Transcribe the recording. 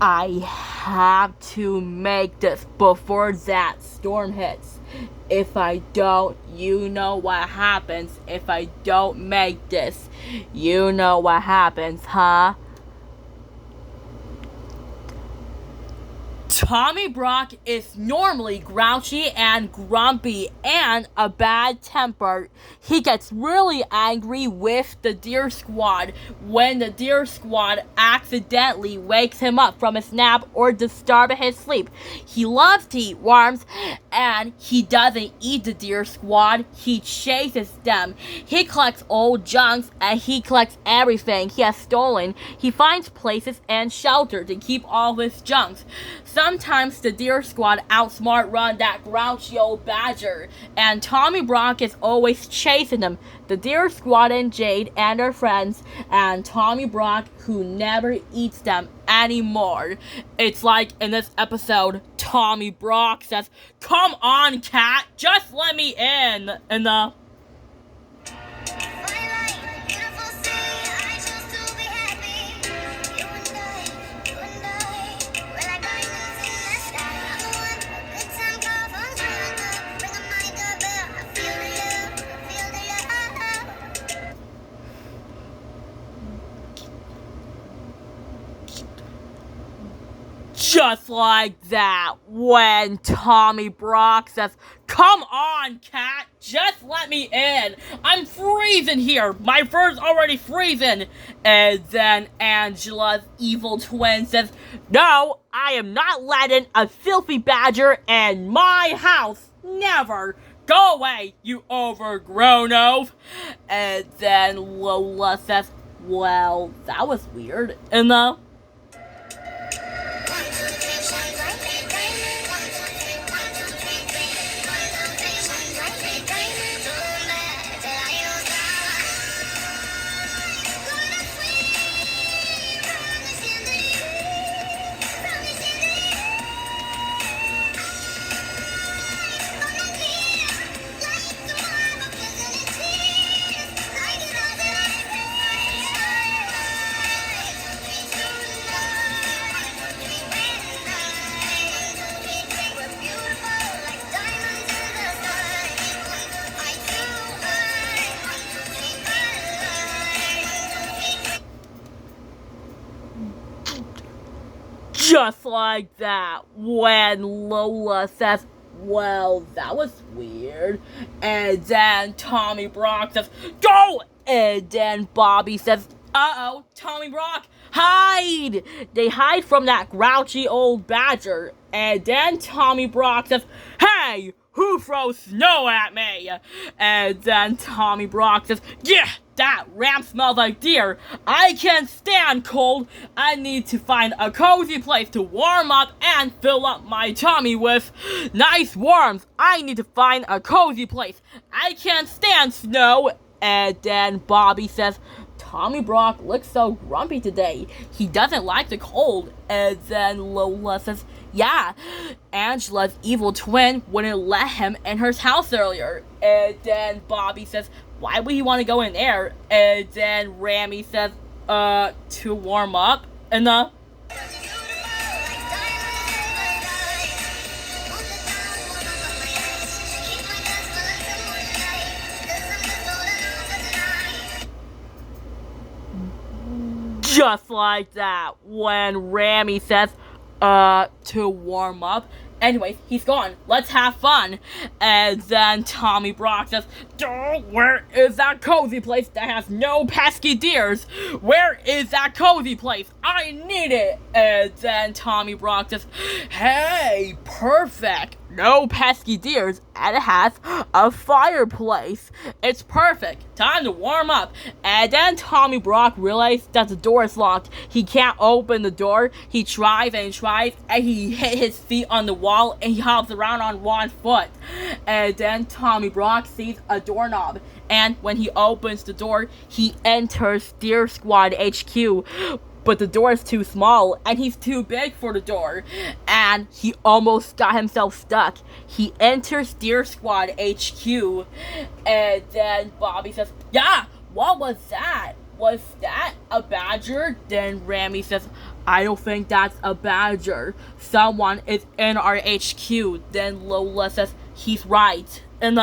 I have to make this before that storm hits. If I don't, you know what happens. If I don't make this, you know what happens, huh? Tommy Brock is normally grouchy and grumpy and a bad temper. He gets really angry with the Deer Squad when the Deer Squad accidentally wakes him up from his nap or disturbs his sleep. He loves to eat worms and he doesn't eat the Deer Squad. He chases them. He collects old junks and he collects everything he has stolen. He finds places and shelter to keep all his junks. Sometimes the Deer Squad outsmart run that grouchy old badger, and Tommy Brock is always chasing them. The Deer Squad and Jade and her friends, and Tommy Brock who never eats them anymore. It's like in this episode, Tommy Brock says, "Come on, cat, just let me in." And just like that, when Tommy Brock says, "Come on, cat, just let me in. I'm freezing here. My fur's already freezing." And then Angela's evil twin says, "No, I am not letting a filthy badger in my house. Never. Go away, you overgrown oaf." And then Lola says, "Well, that was weird." And just like that, when Lola says, "Well, that was weird." And then Tommy Brock says, "Go!" And then Bobby says, "Uh-oh, Tommy Brock, hide!" They hide from that grouchy old badger. And then Tommy Brock says, "Hey, who throws snow at me?" And then Tommy Brock says, "Yeah, that ram smells like deer. I can't stand cold. I need to find a cozy place to warm up and fill up my tummy with nice worms. I need to find a cozy place. I can't stand snow." And then Bobby says, "Tommy Brock looks so grumpy today. He doesn't like the cold." And then Lola says, "Yeah, Angela's evil twin wouldn't let him in her house earlier." And then Bobby says, "Why would he want to go in there?" And then Rami says, to warm up." And just like that, when Rami says, to warm up. Anyways, he's gone. Let's have fun. And then Tommy Brock says, "Oh, where is that cozy place that has no pesky deers? Where is that cozy place? I need it." And then Tommy Brock says, "Hey, perfect. No pesky deers, and it has a fireplace. It's perfect. Time to warm up." And then Tommy Brock realized that the door is locked. He can't open the door. He tries and tries, and he hit his feet on the wall, and he hops around on one foot. And then Tommy Brock sees a doorknob, and when he opens the door, he enters Deer Squad HQ. But the door is too small, and he's too big for the door, and he almost got himself stuck. He enters Deer Squad HQ, and then Bobby says, "Yeah, what was that? Was that a badger?" Then Rami says, I don't think that's a badger. Someone is in our HQ. Then Lola says, he's right. And